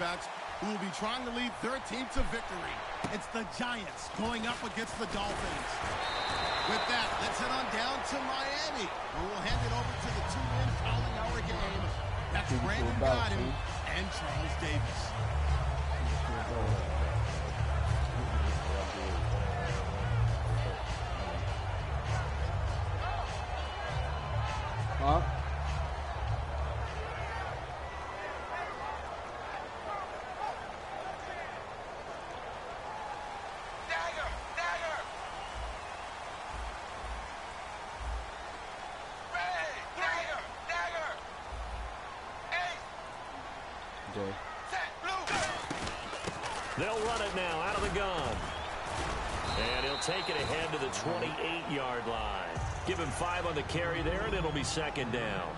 quarterbacks who will be trying to lead their team to victory. It's the Giants going up against the Dolphins. With that, let's head on down to Miami, where we'll hand it over to the two men calling our game. That's Brandon Godden and Charles Davis. Huh? They'll run it now out of the gun. And he'll take it ahead to the 28-yard line. Give him 5 on the carry there, and it'll be second down.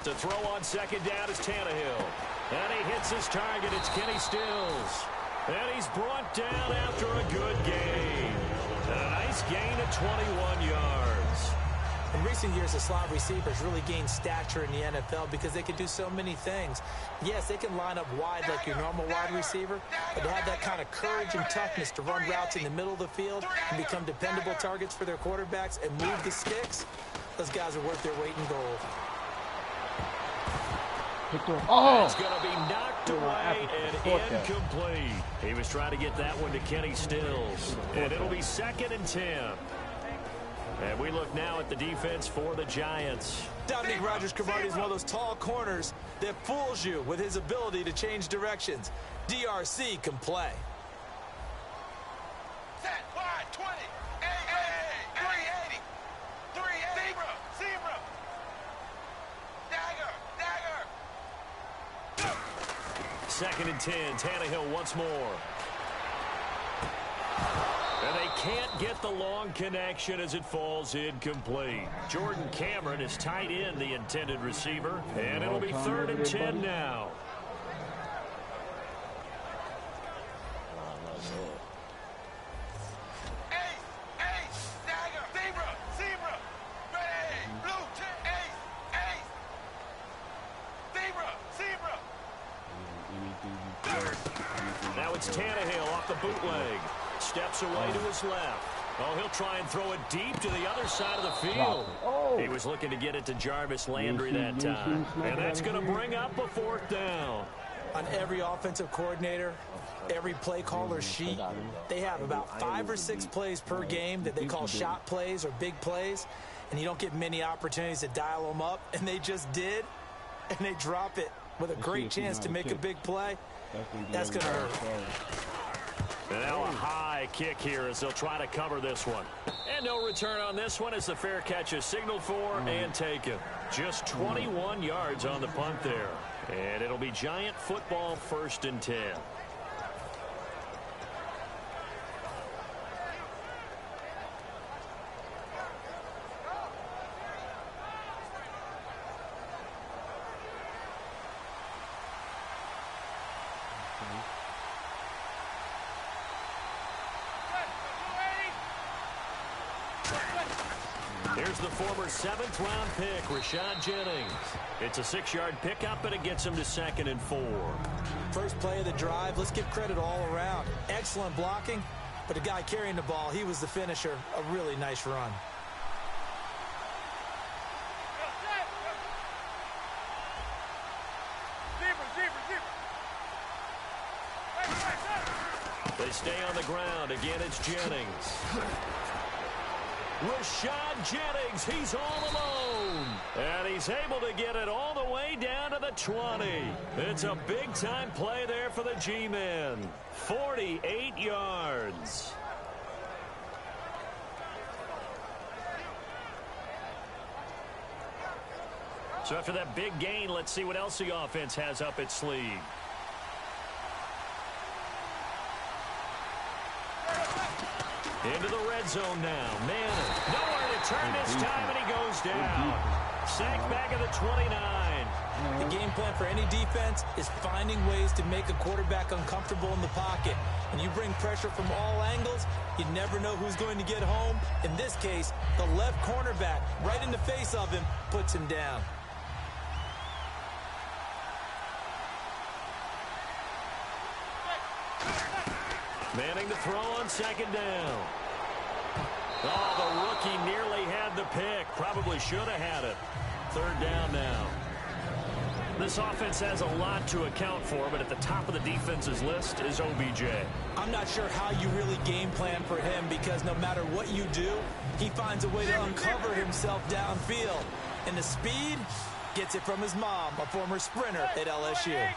To throw on second down is Tannehill. And he hits his target. It's Kenny Stills. And he's brought down after a good game. And a nice gain of 21 yards. In recent years, the slot receivers really gained stature in the NFL because they can do so many things. Yes, they can line up wide like your normal wide receiver, but to have that kind of courage and toughness to run routes in the middle of the field and become dependable targets for their quarterbacks and move the sticks, those guys are worth their weight in gold. Oh! It's going to be knocked away and incomplete. He was trying to get that one to Kenny Stills. And it'll be second and 10. And we look now at the defense for the Giants. Dominique Rodgers-Cromartie is one of those tall corners that fools you with his ability to change directions. DRC can play. Set wide 20. 380. 380. Zebra. Dagger. Second and 10. Tannehill once more. And they can't get the long connection as it falls incomplete. Jordan Cameron is tight end, the intended receiver. And it'll be third and 10 now. Now it's Tannehill off the bootleg. Steps away to his left. Oh, he'll try and throw it deep to the other side of the field. He was looking to get it to Jarvis Landry that time. And that's going to bring up a fourth down. On every offensive coordinator, every play caller's sheet, they have about 5 or 6 plays per game that they call shot plays or big plays. And you don't get many opportunities to dial them up. And they just did. And they drop it with a great chance to make a big play. That's going to hurt. And now a high kick here as they'll try to cover this one. And no return on this one as the fair catch is signaled for and taken. Just 21 yards on the punt there. And it'll be Giant football, first and 10. Here's the former 7th-round pick, Rashad Jennings. It's a 6-yard pickup, and it gets him to second and 4. First play of the drive, let's give credit all around. Excellent blocking, but the guy carrying the ball, he was the finisher. A really nice run. They stay on the ground. Again, it's Jennings. Rashad Jennings, he's all alone. And he's able to get it all the way down to the 20. It's a big-time play there for the G-men. 48 yards. So after that big gain, let's see what else the offense has up its sleeve. Into the red zone now. Manning. Nowhere to turn this time, and he goes down. Sacked back at the 29. The game plan for any defense is finding ways to make a quarterback uncomfortable in the pocket. When you bring pressure from all angles, you never know who's going to get home. In this case, the left cornerback, right in the face of him, puts him down. Manning to throw on second down. Oh, the rookie nearly had the pick. Probably should have had it. Third down now. This offense has a lot to account for, but at the top of the defense's list is OBJ. I'm not sure how you really game plan for him because no matter what you do, he finds a way to uncover himself downfield. And the speed gets it from his mom, a former sprinter at LSU.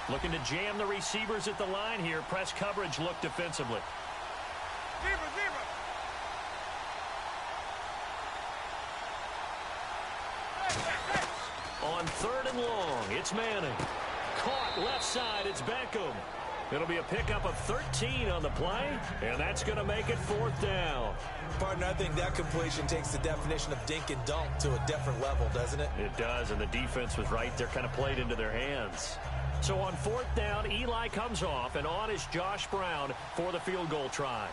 Looking to jam the receivers at the line here. Press coverage look defensively. On third and long, it's Manning. Caught left side, it's Beckham. It'll be a pickup of 13 on the play, and that's going to make it fourth down. Partner, I think that completion takes the definition of dink and dunk to a different level, doesn't it? It does, and the defense was right there, kind of played into their hands. So on fourth down, Eli comes off, and on is Josh Brown for the field goal try.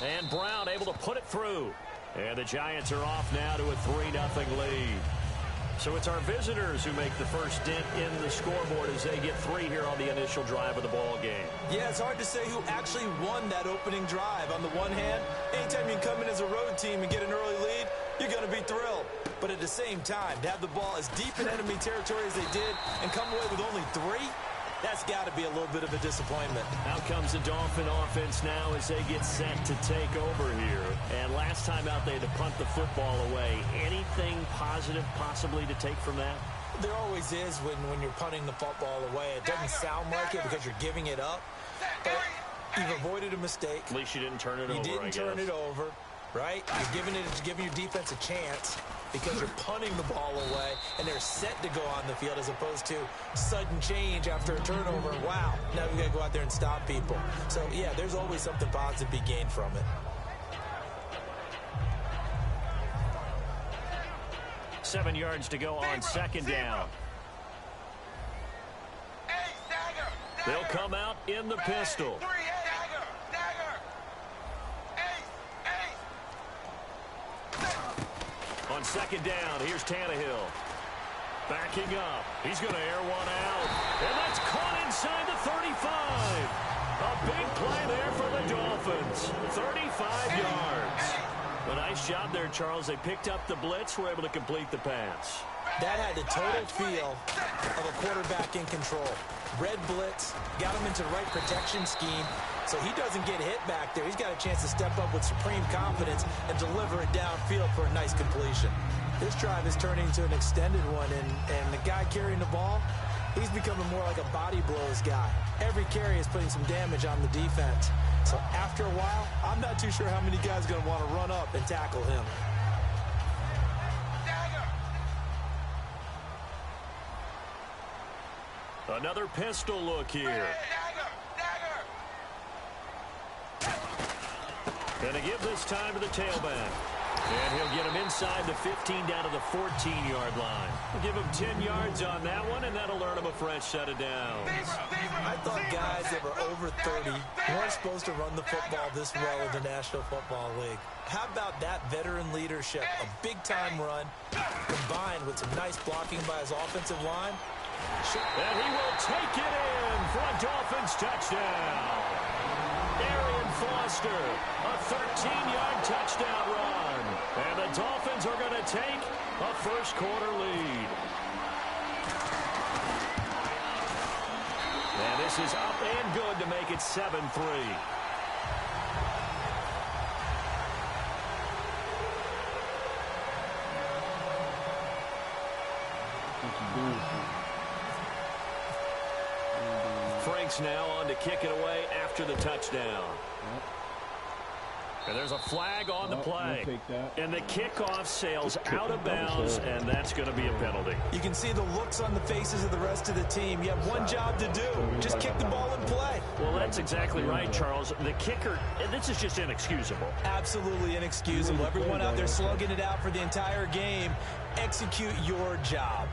And Brown able to put it through. And the Giants are off now to a 3-0 lead. So it's our visitors who make the first dent in the scoreboard as they get 3 here on the initial drive of the ball game. Yeah, it's hard to say who actually won that opening drive. On the one hand, anytime you come in as a road team and get an early lead, you're going to be thrilled. But at the same time, to have the ball as deep in enemy territory as they did and come away with only 3, that's got to be a little bit of a disappointment. Out comes the Dolphin offense now as they get set to take over here. And last time out, they had to punt the football away. Anything positive possibly to take from that? There always is when you're punting the football away. It doesn't sound like it because you're giving it up. But you've avoided a mistake. At least you didn't turn it over, You didn't turn it over, right? You're giving your defense a chance because you're punting the ball away, and they're set to go on the field as opposed to sudden change after a turnover. And wow, now we got to go out there and stop people. So, yeah, there's always something positive to be gained from it. 7 yards to go on second down. They'll come out in the pistol. On second down, here's Tannehill. Backing up. He's going to air one out. And that's caught inside the 35. A big play there for the Dolphins. 35 yards. A nice job there, Charles. They picked up the blitz, were able to complete the pass. That had the total feel of a quarterback in control. Red blitz, got him into the right protection scheme, so he doesn't get hit back there. He's got a chance to step up with supreme confidence and deliver it downfield for a nice completion. This drive is turning into an extended one, and the guy carrying the ball, he's becoming more like a body blows guy. Every carry is putting some damage on the defense. So after a while, I'm not too sure how many guys are going to want to run up and tackle him. Another pistol look here. Going to give this time to the tailback. And he'll get him inside the 15 down to the 14-yard line. We'll give him 10 yards on that one, and that'll earn him a fresh set of downs. I thought guys that were over 30 weren't supposed to run the football this well in the National Football League. How about that veteran leadership? A big-time run combined with some nice blocking by his offensive line. And he will take it in for a Dolphins touchdown. Arian Foster, a 13-yard touchdown run. And the Dolphins are going to take a first-quarter lead. And this is up and good to make it 7-3. Frank's now on to kick it away after the touchdown. And there's a flag on the play. And the kickoff sails out of bounds, and that's going to be a penalty. You can see the looks on the faces of the rest of the team. You have one job to do. Just kick the ball and play. Well, that's exactly right, Charles. The kicker, this is just inexcusable. Absolutely inexcusable. Everyone out there slugging it out for the entire game. Execute your job.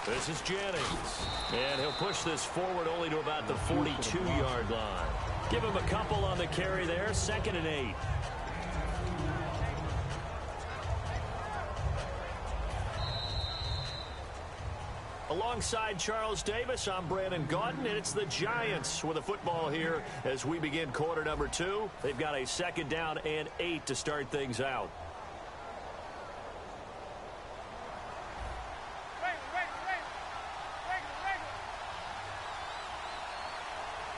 This is Jennings, and he'll push this forward only to about the 42-yard line. Give him a couple on the carry there, 2nd and 8. Alongside Charles Davis, I'm Brandon Gaudin, and it's the Giants with a football here as we begin quarter number 2. They've got a 2nd down and 8 to start things out.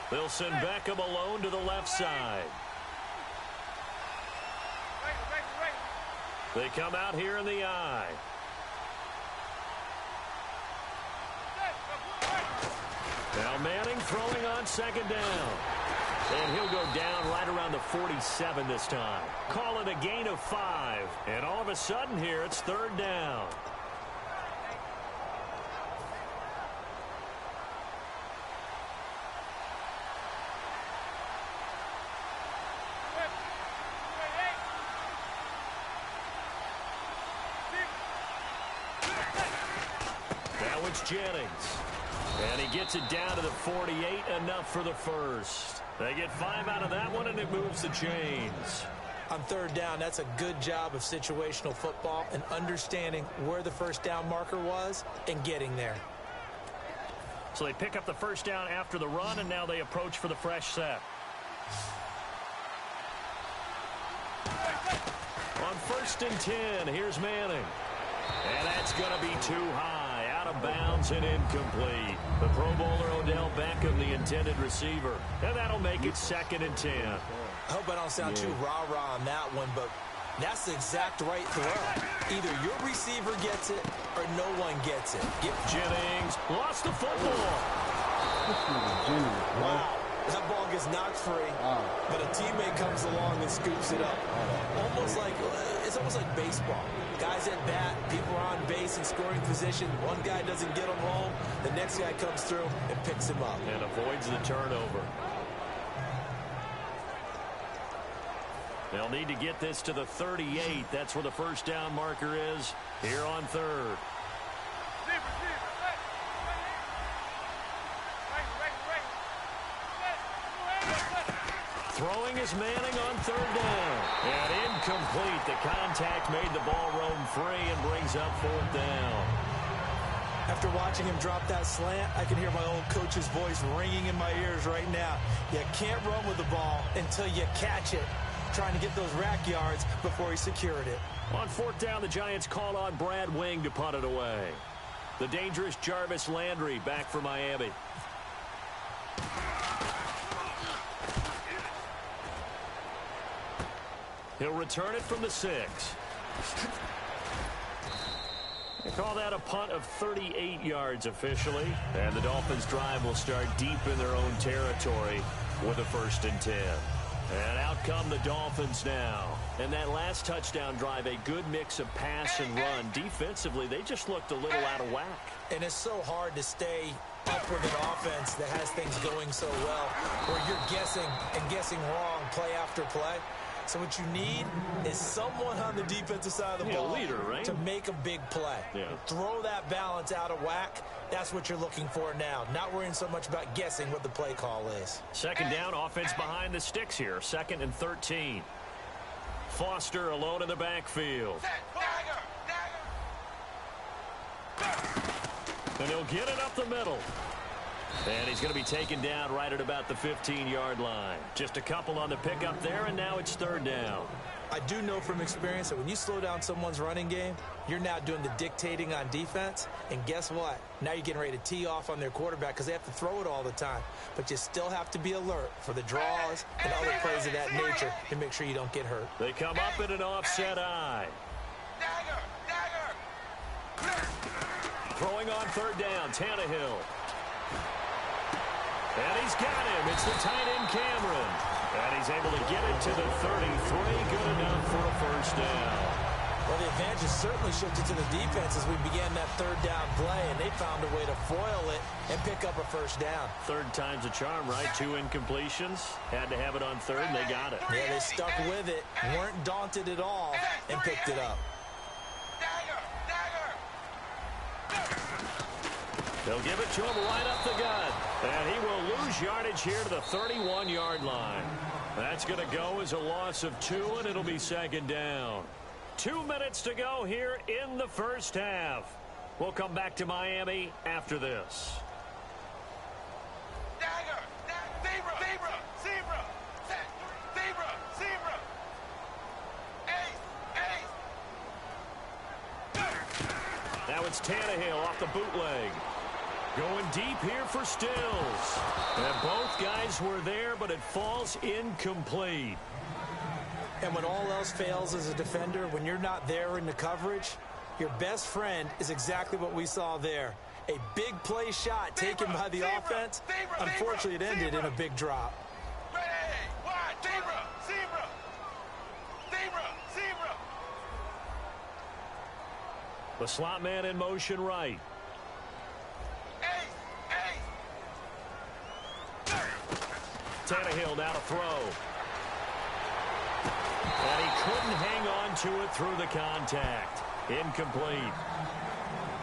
They'll send Beckham alone to the left side. They come out here in the I. Now Manning throwing on 2nd down. And he'll go down right around the 47 this time. Call it a gain of 5. And all of a sudden here, it's 3rd down. Jennings. And he gets it down to the 48, enough for the first. They get 5 out of that one, and it moves the chains. On 3rd down, that's a good job of situational football and understanding where the 1st down marker was and getting there. So they pick up the 1st down after the run, and now they approach for the fresh set. On 1st and 10, here's Manning. And that's going to be too high. Out of bounds and incomplete. The Pro Bowler Odell Beckham, the intended receiver. And that'll make it 2nd and 10. I hope I don't sound too rah-rah on that one, but that's the exact right throw. Either your receiver gets it or no one gets it. Jennings lost the football. Wow. That ball gets knocked free, but a teammate comes along and scoops it up. It's almost like baseball. Guys at bat, people are on base in scoring position. One guy doesn't get him home. The next guy comes through and picks him up. And avoids the turnover. They'll need to get this to the 38. That's where the 1st down marker is here on 3rd. Throwing is Manning on 3rd down. And incomplete. The contact made the ball roam free and brings up 4th down. After watching him drop that slant, I can hear my old coach's voice ringing in my ears right now. You can't run with the ball until you catch it. Trying to get those rack yards before he secured it. On 4th down, the Giants call on Brad Wing to punt it away. The dangerous Jarvis Landry back for Miami. He'll return it from the 6. They call that a punt of 38 yards officially. And the Dolphins drive will start deep in their own territory with a 1st and 10. And out come the Dolphins now. And that last touchdown drive, a good mix of pass and run. Defensively, they just looked a little out of whack. And it's so hard to stay up with an offense that has things going so well, where you're guessing and guessing wrong play after play. So what you need is someone on the defensive side of the ball leader, right? to make a big play. Yeah. Throw that balance out of whack. That's what you're looking for now. Not worrying so much about guessing what the play call is. 2nd down, offense behind the sticks here. 2nd and 13. Foster alone in the backfield. And he'll get it up the middle. And he's going to be taken down right at about the 15-yard line. Just a couple on the pickup there, and now it's 3rd down. I do know from experience that when you slow down someone's running game, you're now doing the dictating on defense. And guess what? Now you're getting ready to tee off on their quarterback because they have to throw it all the time. But you still have to be alert for the draws and other plays of that nature to make sure you don't get hurt. They come up in an offset eye. Throwing on third down, Tannehill. And he's got him. It's the tight end, Cameron. And he's able to get it to the 33. Good enough for a first down. Well, the advantage is certainly shifted to the defense as we began that third down play, and they found a way to foil it and pick up a first down. Third time's a charm, right? 2 incompletions. Had to have it on third, and they got it. Yeah, they stuck with it, weren't daunted at all, and picked it up. They'll give it to him right up the gut. And he will lose yardage here to the 31-yard line. That's going to go as a loss of 2, and it'll be second down. 2 minutes to go here in the first half. We'll come back to Miami after this. Now it's Tannehill off the bootleg. Going deep here for Stills. And both guys were there, but it falls incomplete. And when all else fails as a defender, when you're not there in the coverage, your best friend is exactly what we saw there. A big play shot taken by the offense. Unfortunately, it ended in a big drop. The slot man in motion right. Tannehill now to throw. And he couldn't hang on to it through the contact. Incomplete.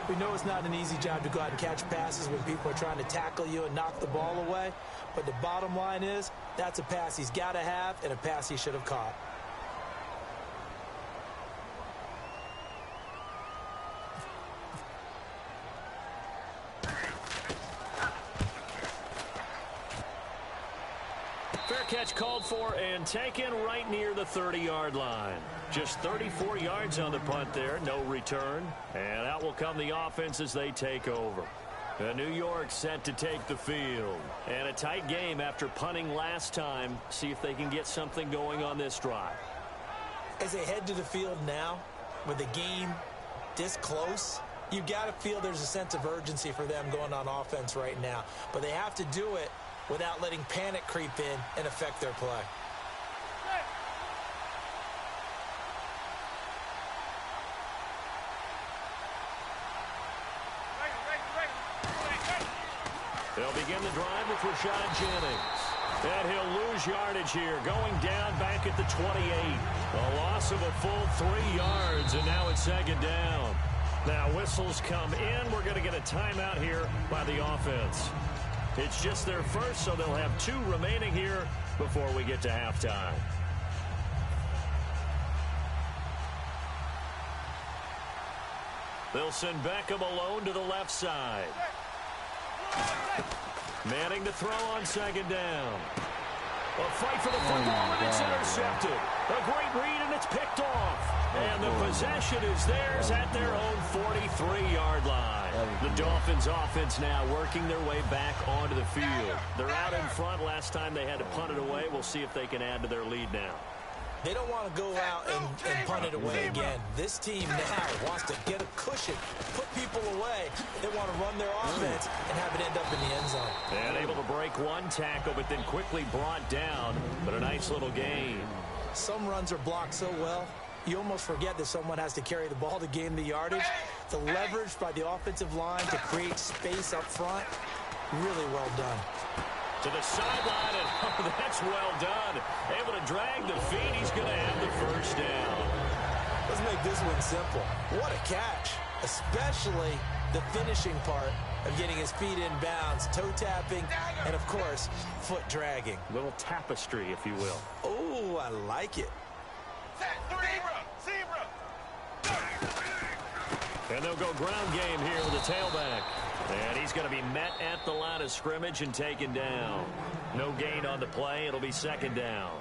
We know it's not an easy job to go out and catch passes when people are trying to tackle you and knock the ball away. But the bottom line is, that's a pass he's got to have and a pass he should have caught. Fair catch called for and taken right near the 30-yard line. Just 34 yards on the punt there, no return. And out will come the offense as they take over. New York set to take the field. And a tight game after punting last time. See if they can get something going on this drive. As they head to the field now, with the game this close, you got to feel there's a sense of urgency for them going on offense right now. But they have to do it without letting panic creep in and affect their play. They'll begin the drive with Rashad Jennings. And he'll lose yardage here, going down back at the 28. A loss of a full 3 yards, and now it's second down. Now whistles come in. We're going to get a timeout here by the offense. It's just their first, so they'll have 2 remaining here before we get to halftime. They'll send Beckham alone to the left side. Manning to throw on second down. A fight for the football, and it's intercepted. A great read, and it's picked off. And the possession is theirs at their own 43-yard line. The Dolphins offense now working their way back onto the field. They're out in front. Last time they had to punt it away. We'll see if they can add to their lead now. They don't want to go out and punt it away again. This team now wants to get a cushion, put people away. They want to run their offense and have it end up in the end zone. And able to break one tackle, but then quickly brought down. But a nice little gain. Some runs are blocked so well, you almost forget that someone has to carry the ball to gain the yardage. The leverage by the offensive line to create space up front, really well done. To the sideline, and oh, that's well done. Able to drag the feet. He's going to have the first down. Let's make this one simple. What a catch, especially the finishing part of getting his feet in bounds, toe tapping, and, of course, foot dragging. Little tapestry, if you will. Oh, I like it. And they'll go ground game here with the tailback. And he's going to be met at the line of scrimmage and taken down. No gain on the play. It'll be second down.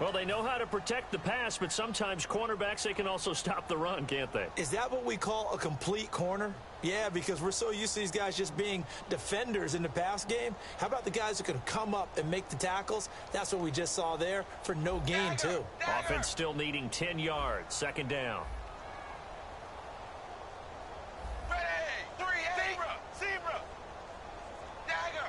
Well, they know how to protect the pass, but sometimes cornerbacks, they can also stop the run, can't they? Is that what we call a complete corner? Yeah, because we're so used to these guys just being defenders in the pass game. How about the guys who can come up and make the tackles? That's what we just saw there for no gain, too. Offense still needing 10 yards. Second down. Ready. 3, zebra. Dagger.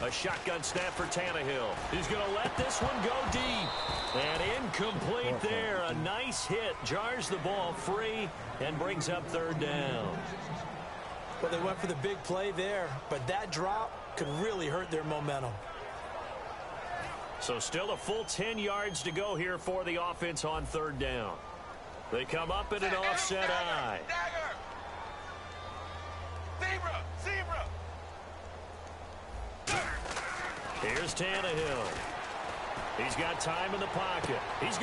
A shotgun snap for Tannehill. He's going to let this one go deep. And incomplete there. A nice hit. Jars the ball free and brings up third down. Well, they went for the big play there, but that drop could really hurt their momentum. So still a full 10 yards to go here for the offense on third down. They come up in an offset eye. Dagger. Zebra. Here's Tannehill. He's got time in the pocket. This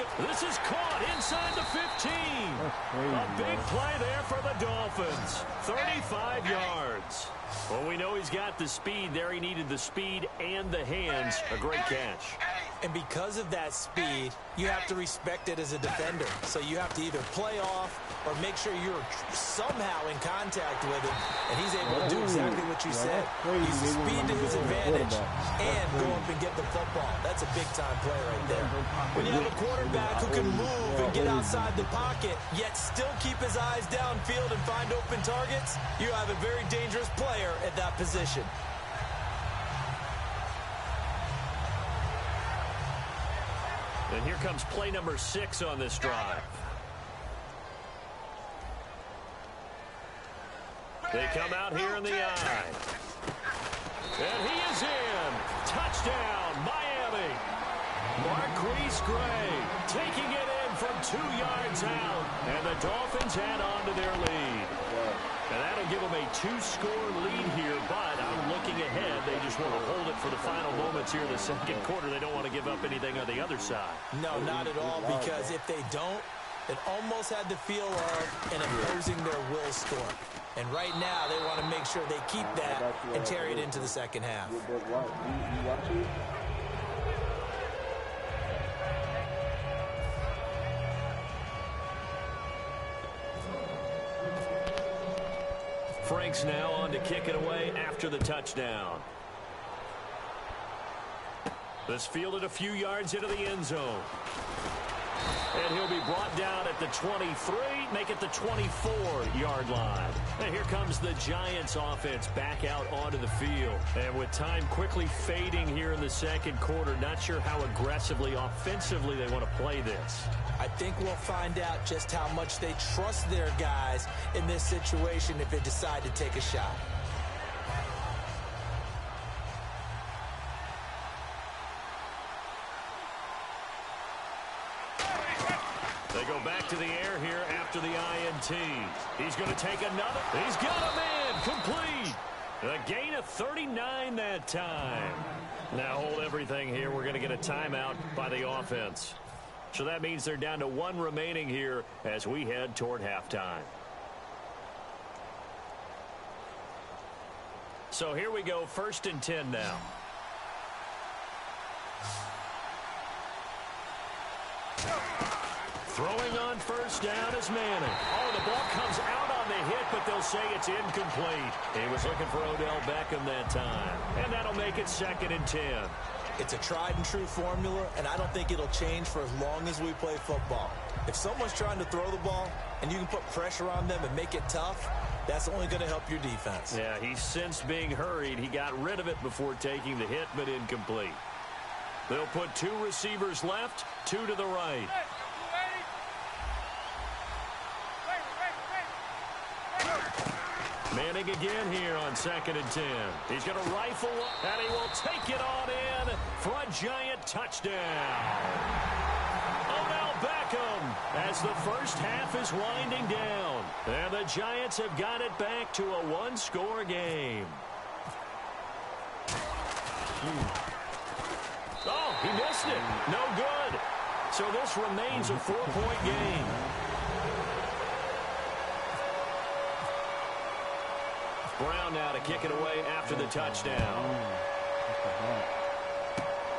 is caught inside the 15. A big play there for the Dolphins. 35 yards. Well, we know he's got the speed there. He needed the speed and the hands. A great catch. And because of that speed, you have to respect it as a defender. So you have to either play off or make sure you're somehow in contact with him. And he's able to do exactly what you said. Use the speed to his advantage and go up and get the football. That's a big-time play right there. When you have a quarterback who can move and get outside the pocket, yet still keep his eyes downfield and find open targets, you have a very dangerous player at that position. And here comes play number 6 on this drive. They come out here in the eye. And he is in. Touchdown, Miami. Marquise Gray taking it in from 2 yards out. And the Dolphins add on to their lead. And that'll give them a 2-score lead here, but I'm looking ahead. They just want to hold it for the final moments here in the second quarter. They don't want to give up anything on the other side. No, not at all, because if they don't, it almost had the feel of an imposing their will score. And right now, they want to make sure they keep that and carry it into the second half. Frank's now on to kick it away after the touchdown. This fielded a few yards into the end zone. And he'll be brought down at the 23, make it the 24-yard line. And here comes the Giants offense back out onto the field. And with time quickly fading here in the second quarter, not sure how aggressively, offensively they want to play this. I think we'll find out just how much they trust their guys in this situation if they decide to take a shot. They go back to the air here after the INT. He's going to take another. He's got a man complete. A gain of 39 that time. Now hold everything here. We're going to get a timeout by the offense. So that means they're down to 1 remaining here as we head toward halftime. So here we go, 1st and 10 now. Throwing on first down is Manning. Oh, the ball comes out on the hit, but they'll say it's incomplete. He was looking for Odell Beckham that time. And that'll make it 2nd and 10. It's a tried-and-true formula, and I don't think it'll change for as long as we play football. If someone's trying to throw the ball and you can put pressure on them and make it tough, that's only going to help your defense. Yeah, he's since being hurried. He got rid of it before taking the hit, but incomplete. They'll put 2 receivers left, 2 to the right. Manning again here on 2nd and 10. He's going to rifle, and he will take it on in for a Giant touchdown. Odell Beckham as the first half is winding down. And the Giants have got it back to a 1-score game. Oh, he missed it. No good. So this remains a 4-point game. Brown now to kick it away after the touchdown.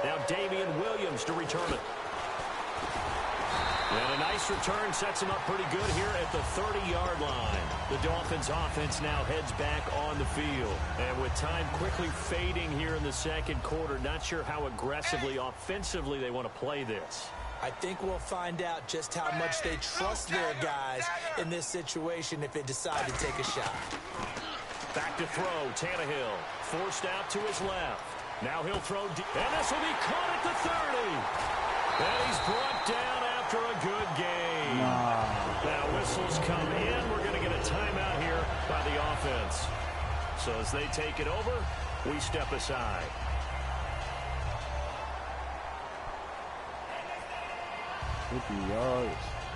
Now Damian Williams to return it. And a nice return sets him up pretty good here at the 30-yard line. The Dolphins offense now heads back on the field. And with time quickly fading here in the second quarter, not sure how aggressively, offensively they want to play this. I think we'll find out just how much they trust their guys in this situation if they decide to take a shot. Back to throw, Tannehill. Forced out to his left. Now he'll throw deep, and this will be caught at the 30. And he's brought down after a good game. Now whistles come in. We're going to get a timeout here by the offense. So as they take it over, we step aside. $50. Man,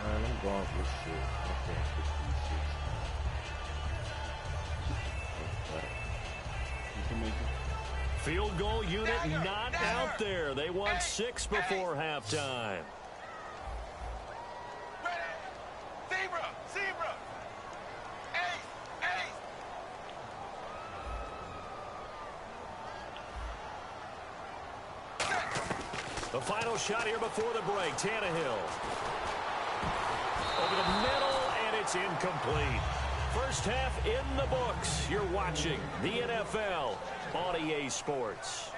I'm going for this shit. Field goal unit not out there. They won 6 before halftime. Zebra! Zebra! Ace! Ace! The final shot here before the break. Tannehill. Over the middle, and it's incomplete. First half in the books. You're watching the NFL on EA Sports.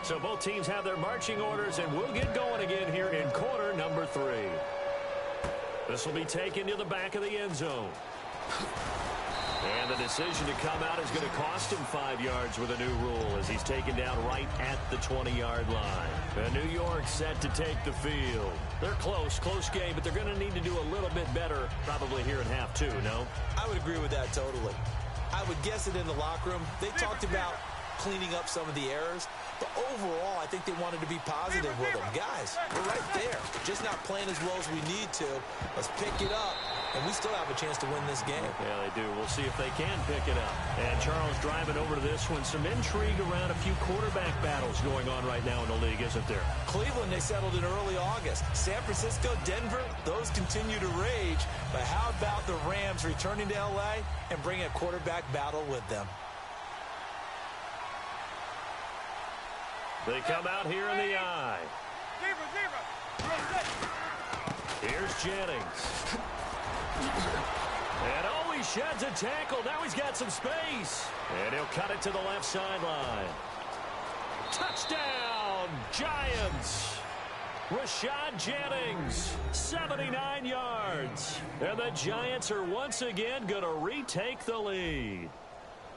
So both teams have their marching orders, and we'll get going again here in quarter number 3. This will be taken to the back of the end zone. And the decision to come out is going to cost him 5 yards with a new rule as he's taken down right at the 20-yard line. And New York set to take the field. They're close game, but they're going to need to do a little bit better probably here in half 2, no? I would agree with that totally. I would guess it in the locker room. They talked about cleaning up some of the errors, but overall, I think they wanted to be positive with them. Guys, we're right there. Just not playing as well as we need to. Let's pick it up, and we still have a chance to win this game. Yeah, they do. We'll see if they can pick it up. And Charles driving over to this one. Some intrigue around a few quarterback battles going on right now in the league, isn't there? Cleveland, they settled in early August. San Francisco, Denver, those continue to rage. But how about the Rams returning to L.A. and bringing a quarterback battle with them? They come out here in the eye. Here's Jennings. And oh, he sheds a tackle. Now he's got some space. And he'll cut it to the left sideline. Touchdown, Giants. Rashad Jennings, 79 yards. And the Giants are once again going to retake the lead.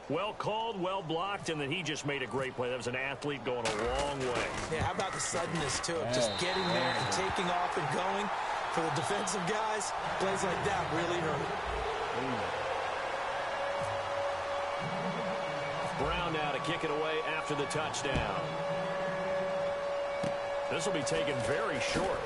Well called, well blocked, and then he just made a great play. That was an athlete going a long way. Yeah, how about the suddenness to it? Just getting there and taking off and going. For the defensive guys, plays like that really hurt. Brown now to kick it away after the touchdown. This will be taken very short.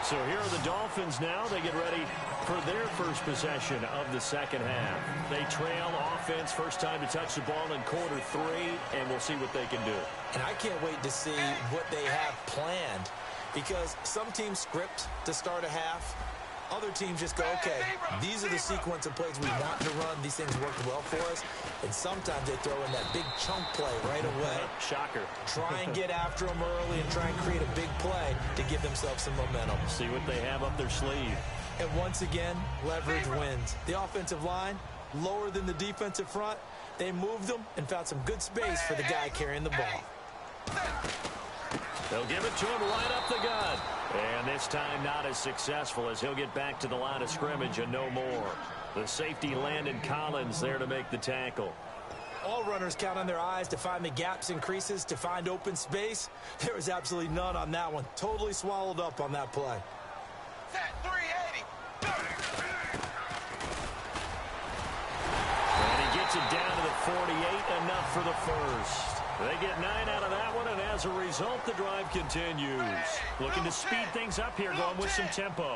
So here are the Dolphins now. They get ready for their first possession of the second half. They trail offense, first time to touch the ball in quarter 3, and we'll see what they can do. And I can't wait to see what they have planned, because some teams script to start a half. Other teams just go, okay, these are the sequence of plays we want to run. These things worked well for us. And sometimes they throw in that big chunk play right away. Shocker. Try and get after them early and try and create a big play to give themselves some momentum. See what they have up their sleeve. And once again, leverage wins. The offensive line, lower than the defensive front. They moved them and found some good space for the guy carrying the ball. They'll give it to him right up the gut. And this time not as successful as he'll get back to the line of scrimmage and no more. The safety Landon Collins there to make the tackle. All runners count on their eyes to find the gaps and creases, to find open space. There was absolutely none on that one. Totally swallowed up on that play. Set 380. And he gets it down to the 48, enough for the first. They get 9 out of that one, and as a result, the drive continues. Looking to speed things up here, going with some tempo.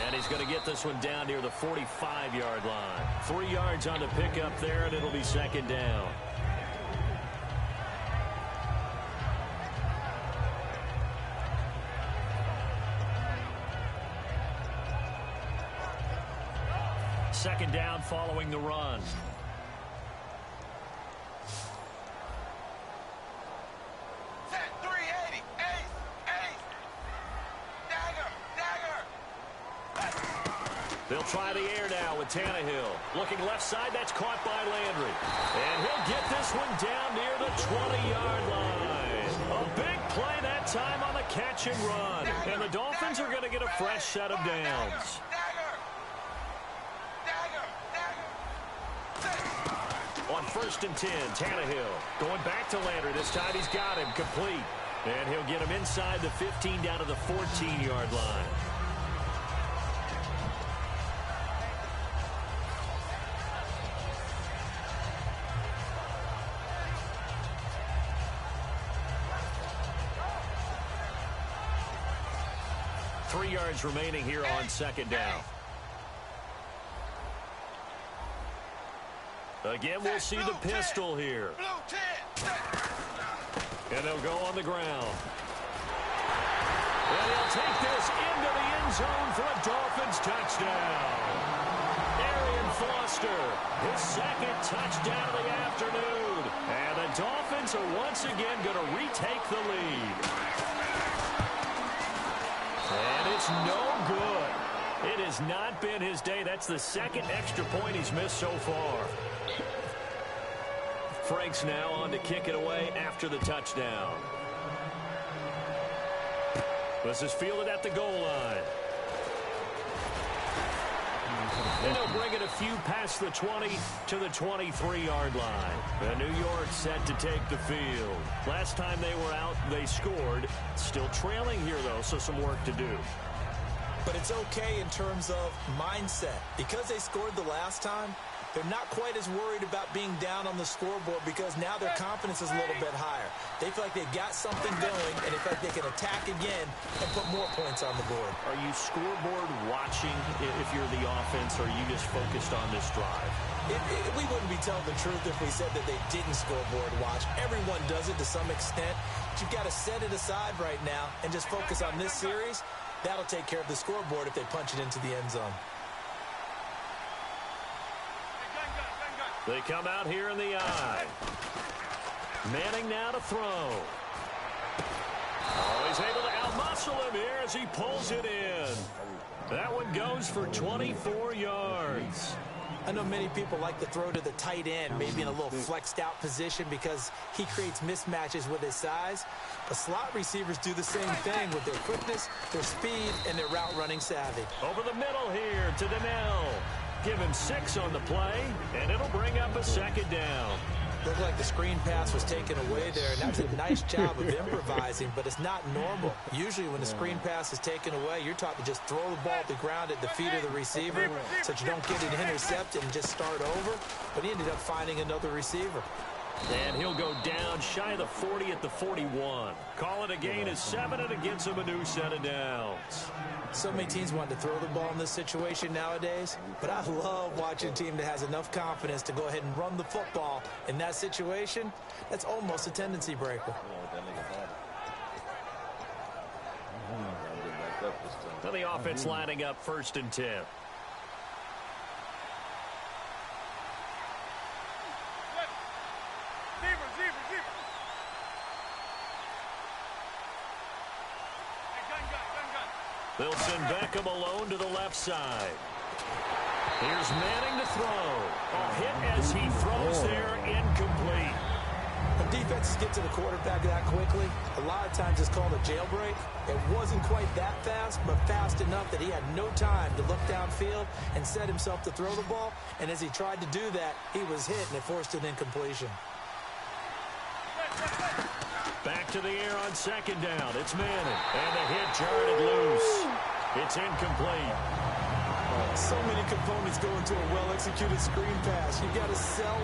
And he's going to get this one down near the 45-yard line. 3 yards on the pickup there, and it'll be second down. second down following the run. Set 380. Ace. Ace. Dagger. Dagger. They'll try the air now with Tannehill. Looking left side, that's caught by Landry. And he'll get this one down near the 20-yard line. A big play that time on the catch and run. And the Dolphins are going to get a fresh set of downs. On 1st and 10, Tannehill going back to Landry. This time he's got him complete. And he'll get him inside the 15 down to the 14-yard line. Three yards remaining here on second down. Again, we'll see the pistol here. And they'll go on the ground. And he'll take this into the end zone for a Dolphins touchdown. Arian Foster, his second touchdown of the afternoon. And the Dolphins are once again going to retake the lead. And it's no good. It has not been his day. That's the second extra point he's missed so far. Frank's now on to kick it away after the touchdown. This is fielded at the goal line. And he'll bring it a few past the 20 to the 23-yard line. And New York set to take the field. Last time they were out, they scored. Still trailing here, though, so some work to do. But it's okay in terms of mindset. Because they scored the last time, they're not quite as worried about being down on the scoreboard because now their confidence is a little bit higher. They feel like they've got something going, and they feel like they can attack again and put more points on the board. Are you scoreboard watching if you're the offense, or are you just focused on this drive? We wouldn't be telling the truth if we said that they didn't scoreboard watch. Everyone does it to some extent. But you've got to set it aside right now and just focus on this series. That'll take care of the scoreboard if they punch it into the end zone. They come out here in the eye. Manning now to throw. Oh, he's able to outmuscle him here as he pulls it in. That one goes for 24 yards. I know many people like to throw to the tight end, maybe in a little flexed out position because he creates mismatches with his size. But slot receivers do the same thing with their quickness, their speed, and their route running savvy. Over the middle here to Donnell. Give him 6 on the play, and it'll bring up a second down. Looked like the screen pass was taken away there, and that's a nice job of improvising, but it's not normal. Usually when the screen pass is taken away, you're taught to just throw the ball at the ground at the feet of the receiver so that you don't get it intercepted and just start over. But he ended up finding another receiver. And he'll go down shy of the 40 at the 41. Call it a gain of 7, and it gets him a new set of downs. So many teams want to throw the ball in this situation nowadays, but I love watching a team that has enough confidence to go ahead and run the football. In that situation, that's almost a tendency breaker. So the offense lining up 1st and 10. They'll send Beckham alone to the left side. Here's Manning to throw. A hit as he throws there, incomplete. When defenses get to the quarterback that quickly, a lot of times it's called a jailbreak. It wasn't quite that fast, but fast enough that he had no time to look downfield and set himself to throw the ball. And as he tried to do that, he was hit, and it forced an incompletion. Back to the air on second down. It's Manning. And the hit jarred it loose. It's incomplete. So many components go into a well-executed screen pass. You've got to sell.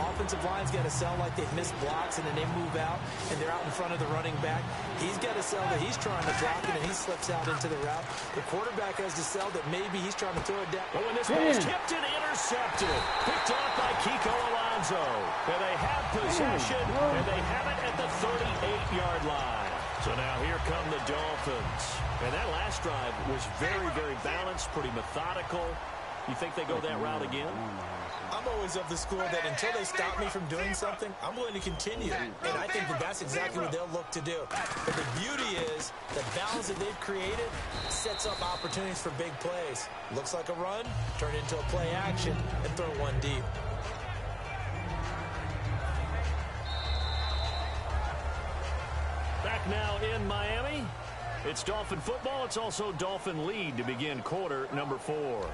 Offensive line's got to sell like they've missed blocks, and then they move out, and they're out in front of the running back. He's got to sell that he's trying to block it, and he slips out into the route. The quarterback has to sell that maybe he's trying to throw it down. Oh, and this ball's tipped and intercepted. Picked off by Kiko Alonso. And they have possession, and they have it at the 38-yard line. So now here come the Dolphins. And that last drive was very, very balanced, pretty methodical. You think they go that route again? I'm always of the school that until they stop me from doing something, I'm going to continue. And I think that that's exactly what they'll look to do. But the beauty is the balance that they've created sets up opportunities for big plays. Looks like a run, turn it into a play action, and throw one deep. Back now in Miami. It's Dolphin football. It's also Dolphin lead to begin quarter number 4.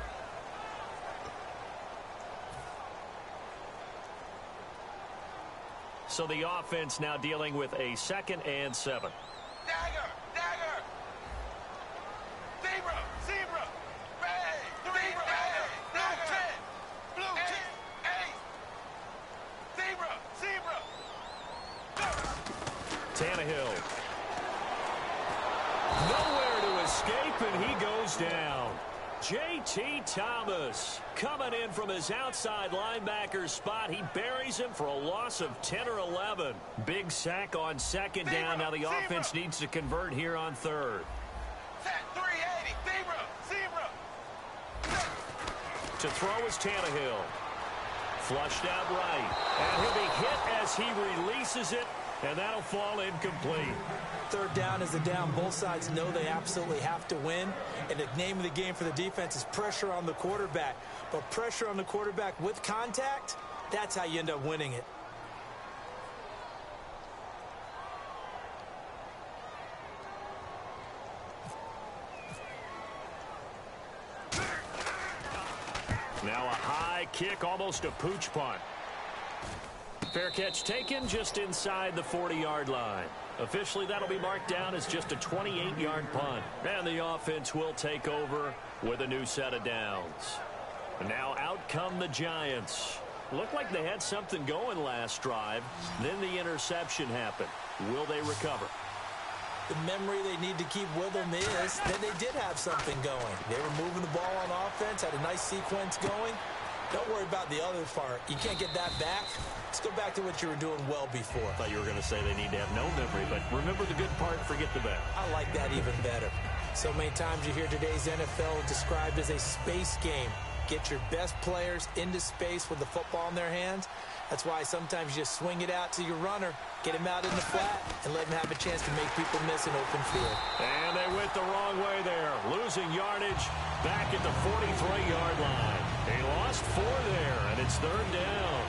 So the offense now dealing with a 2nd and 7. Dagger! Dagger! Zebra! Zebra! Ray! Zebra! Blue 10! Blue 10! Ace! Zebra! Zebra! Tannehill. Nowhere to escape, and he goes down. J.T. Thomas coming in from his outside linebacker spot. He buries him for a loss of 10 or 11. Big sack on 2nd down. Now the offense needs to convert here on 3rd. Set 380! Zebra! Zebra! To throw is Tannehill. Flushed out right. And he'll be hit as he releases it, and that'll fall incomplete. 3rd down is the down. Both sides know they absolutely have to win. And the name of the game for the defense is pressure on the quarterback. But pressure on the quarterback with contact, that's how you end up winning it. Now a high kick, almost a pooch punt. Fair catch taken just inside the 40-yard line. Officially, that'll be marked down as just a 28-yard punt. And the offense will take over with a new set of downs. And now out come the Giants. Looked like they had something going last drive. Then the interception happened. Will they recover? The memory they need to keep with them is that they did have something going. They were moving the ball on offense, had a nice sequence going. Don't worry about the other part. You can't get that back. Let's go back to what you were doing well before. I thought you were going to say they need to have no memory, but remember the good part, forget the bad. I like that even better. So many times you hear today's NFL described as a space game. Get your best players into space with the football in their hands. That's why sometimes you just swing it out to your runner, get him out in the flat, and let him have a chance to make people miss an open field. And they went the wrong way there, losing yardage back at the 43-yard line. He lost 4 there, and it's 3rd down.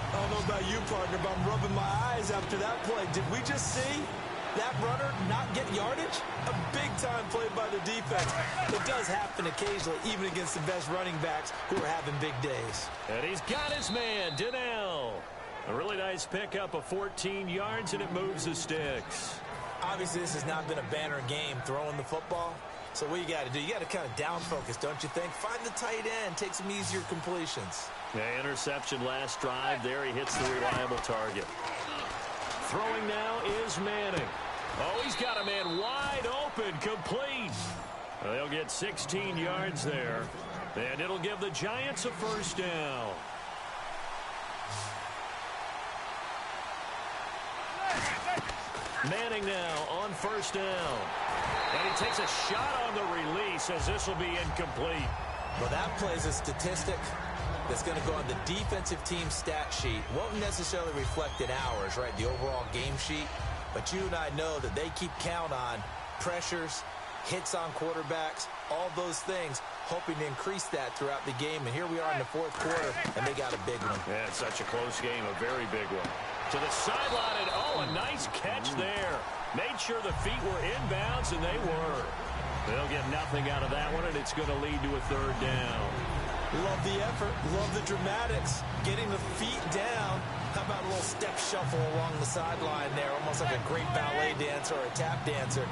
I don't know about you, partner, but I'm rubbing my eyes after that play. Did we just see that runner not get yardage? A big-time play by the defense. It does happen occasionally, even against the best running backs who are having big days. And he's got his man, Donnell. A really nice pickup of 14 yards, and it moves the sticks. Obviously, this has not been a banner game throwing the football. So what you got to do, you got to kind of down focus, don't you think? Find the tight end, take some easier completions. Yeah, interception last drive. There he hits the reliable target. Throwing now is Manning. Oh, he's got a man wide open, complete. Well, they'll get 16 yards there, and it'll give the Giants a 1st down. Manning now on 1st down. And he takes a shot on the release as this will be incomplete. Well, that plays a statistic that's going to go on the defensive team stat sheet. Won't necessarily reflect in ours, right, the overall game sheet. But you and I know that they keep count on pressures, hits on quarterbacks, all those things, hoping to increase that throughout the game. And here we are in the 4th quarter, and they got a big one. Yeah, it's such a close game, a very big one. To the sideline, and oh, a nice catch there. Made sure the feet were inbounds, and they were. They'll get nothing out of that one, and it's going to lead to a 3rd down. Love the effort, love the dramatics, getting the feet down. How about a little step shuffle along the sideline there, almost like a great ballet dancer or a tap dancer.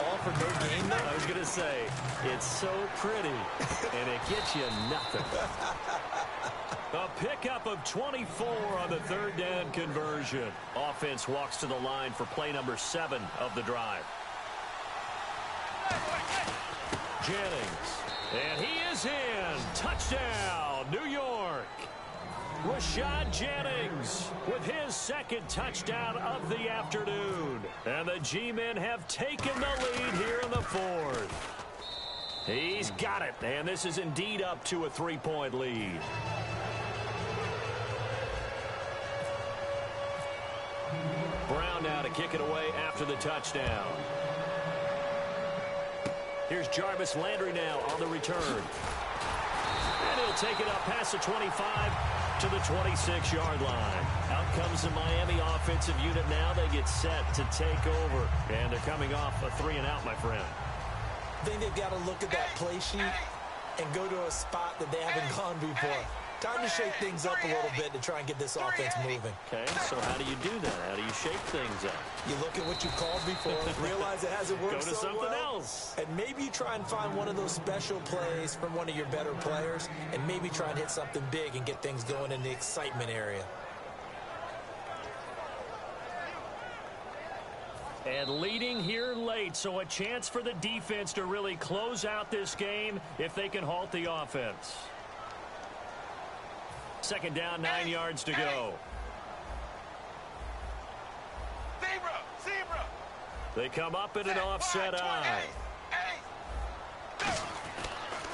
All for no gain, though? I was going to say, it's so pretty, and it gets you nothing. A pickup of 24 on the 3rd down conversion. Offense walks to the line for play number 7 of the drive. Jennings. And he is in. Touchdown, New York. Rashad Jennings with his 2nd touchdown of the afternoon. And the G-men have taken the lead here in the 4th. He's got it, and this is indeed up to a 3-point lead. Brown now to kick it away after the touchdown. Here's Jarvis Landry now on the return. And he'll take it up past the 25 to the 26-yard line. Out comes the Miami offensive unit now. They get set to take over. And they're coming off a 3-and-out, my friend. I think they've got to look at that play sheet and go to a spot that they haven't gone before. Time to shake things up a little bit to try and get this offense moving. Okay, so how do you do that? How do you shake things up? You look at what you called before, realize it hasn't worked Go to so something well, else. and maybe you try and find one of those special plays from one of your better players, and maybe try and hit something big and get things going in the excitement area. And leading here late, so a chance for the defense to really close out this game if they can halt the offense. Second down, 9 yards to go. Zebra. They come up in an offset eye.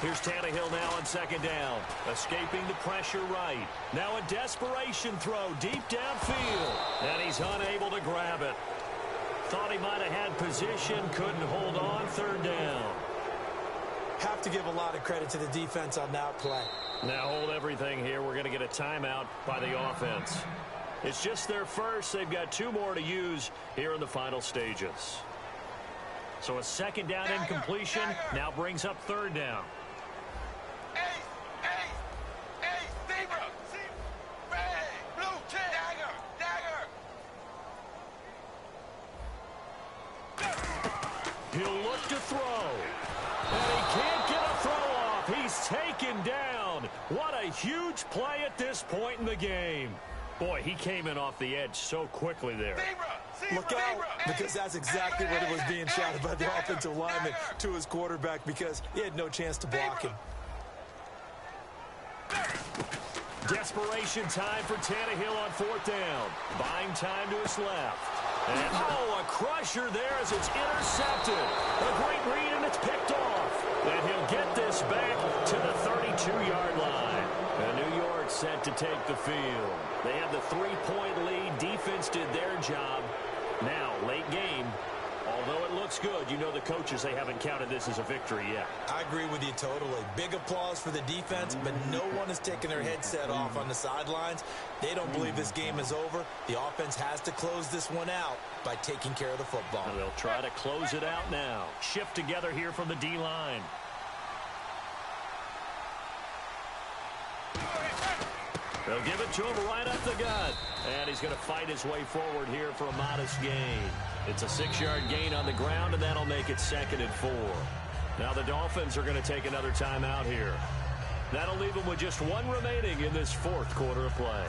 Here's Tannehill now on second down. Escaping the pressure right. Now a desperation throw deep downfield. And he's unable to grab it. Thought he might have had position, couldn't hold on, third down. Have to give a lot of credit to the defense on that play. Now hold everything here. We're going to get a timeout by the offense. It's just their first. They've got 2 more to use here in the final stages. So a second down incompletion now brings up third down. Zebra. Red, blue, dagger. He'll look to throw. And he can't get a throw off. He's taken down. What a huge play at this point in the game. Boy, he came in off the edge so quickly there. Look out, because that's exactly what it was being shouted by the offensive lineman to his quarterback, because he had no chance to block him. Desperation time for Tannehill on fourth down. Buying time to his left. And, a crusher there as it's intercepted. A great read, and it's picked off. And he'll get this back to the 32-yard line. And New York set to take the field. They had the 3-point lead. Defense did their job. Now, late game. Although it looks good, you know the coaches, they haven't counted this as a victory yet. I agree with you totally. Big applause for the defense, but no one is taking their headset off on the sidelines. They don't believe this game is over. The offense has to close this one out by taking care of the football. And they'll try to close it out now. Shift together here from the D-line. They'll give it to him right up the gut. And he's going to fight his way forward here for a modest gain. It's a 6-yard gain on the ground, and that'll make it 2nd and 4. Now the Dolphins are going to take another timeout here. That'll leave them with just 1 remaining in this 4th quarter of play.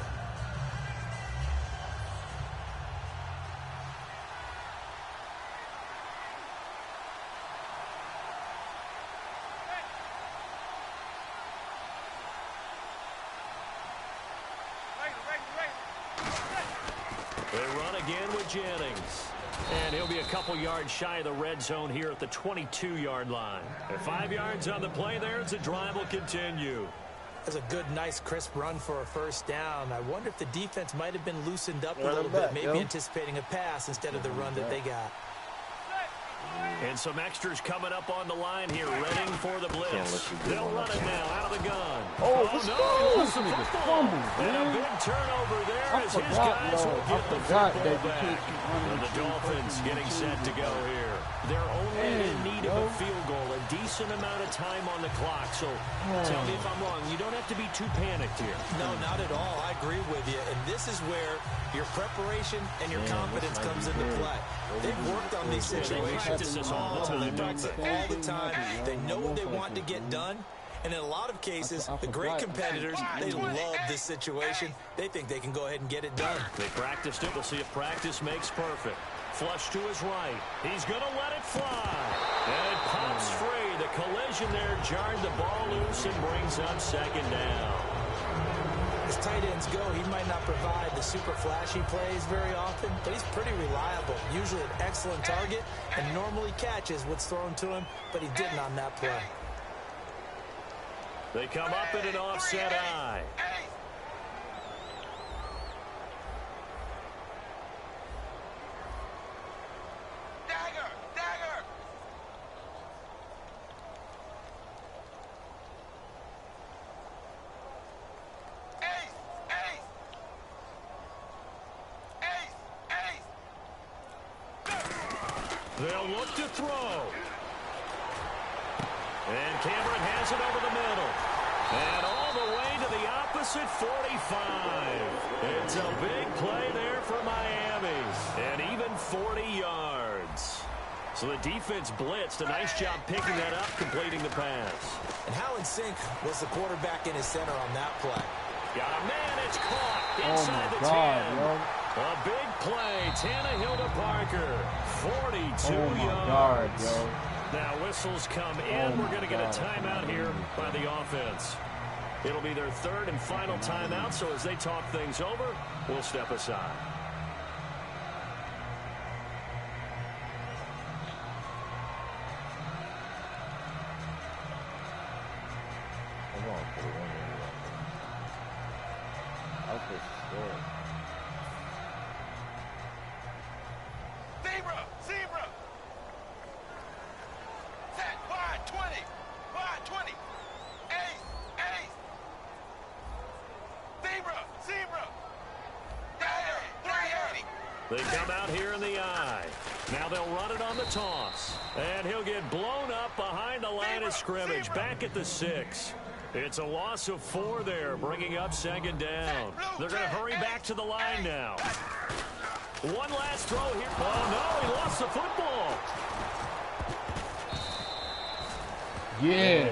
They run again with Jennings. And he'll be a couple yards shy of the red zone here at the 22-yard line. And 5 yards on the play there as the drive will continue. That's a good, nice, crisp run for a first down. I wonder if the defense might have been loosened up a little bit, maybe anticipating a pass instead of the run that they got. And some extras coming up on the line here, readying for the blitz. They'll run it now out of the gun. Oh, no, this nigga fumbled, and a man. big turnover there I as his forgot, guys bro. will I get the forgot football that you back. can't keep running And the two Dolphins fucking getting set to go bro. here. They're only in need of bro. a field goal, a decent amount of time on the clock. So tell me if I'm wrong. You don't have to be too panicked here. No, not at all. I agree with you. And this is where your preparation and your confidence comes into play. They've worked on these situations practice this all the time, They practice don't it all the time. They know what they want to get done. And in a lot of cases, the great competitors, they love this situation. They think they can go ahead and get it done. They practiced it. We'll see if practice makes perfect. Flush to his right. He's going to let it fly. And it pops free. The collision there jarred the ball loose and brings up 2nd down. As tight ends go, he might not provide the super flashy plays very often, but he's pretty reliable. Usually an excellent target and normally catches what's thrown to him, but he didn't on that play. They come up in an offset eye. Dagger! Dagger! Ace! Ace! Ace! Ace! They'll look to throw. And Cameron has it over the middle. And all the way to the opposite 45. It's a big play there for Miami. And even 40 yards. So the defense blitzed. A nice job picking that up, completing the pass. And how in sync was the quarterback in his center on that play? Got a man, it's caught inside the 10. A big play, Tannehill to Parker. 42 yards. Now whistles come in. We're going to get a timeout here by the offense. It'll be their third and final timeout, so as they talk things over, we'll step aside. Zebra! Zebra! Set! Wide 20! Wide 20! Ace! Ace! Zebra! Zebra! Dagger! 380! They come out here in the eye. Now they'll run it on the toss. And he'll get blown up behind the line of scrimmage, back at the 6. It's a loss of 4 there, bringing up second down. They're going to hurry back to the line now. One last throw here. Oh, no, he lost the football. Yeah.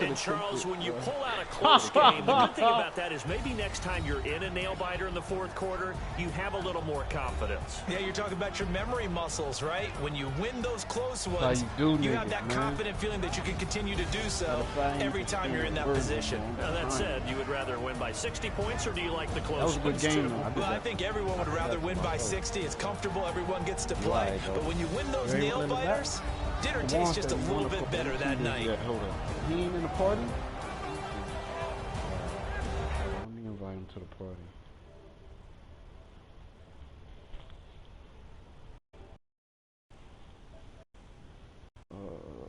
And Charles, when you pull out a close game, the good thing about that is maybe next time you're in a nail-biter in the fourth quarter, you have a little more confidence. Yeah, you're talking about your memory muscles, right? When you win those close ones, you have that confident feeling that you can continue to do so every time you're in that position. Now, that said, you would rather win by 60 points, or do you like the close That was a good ones, game. too? Well, I think everyone would rather win by 60. It's comfortable. Everyone gets to play. Right, but when you win those nail-biters, dinner tastes just a little bit better that night. Hold on. He ain't in the party? Let me invite him to the party.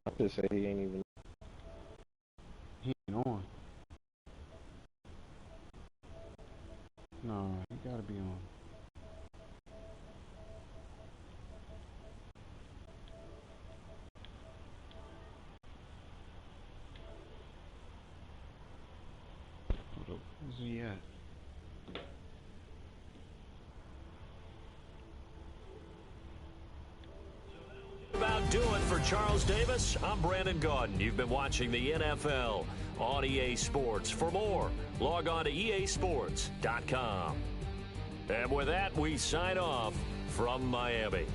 I could say he ain't even. He ain't on. No, he gotta be on. Where's he at? About do it for Charles Davis. I'm Brandon Gaudin. You've been watching the NFL on EA Sports. For more, log on to easports.com. And with that, we sign off from Miami.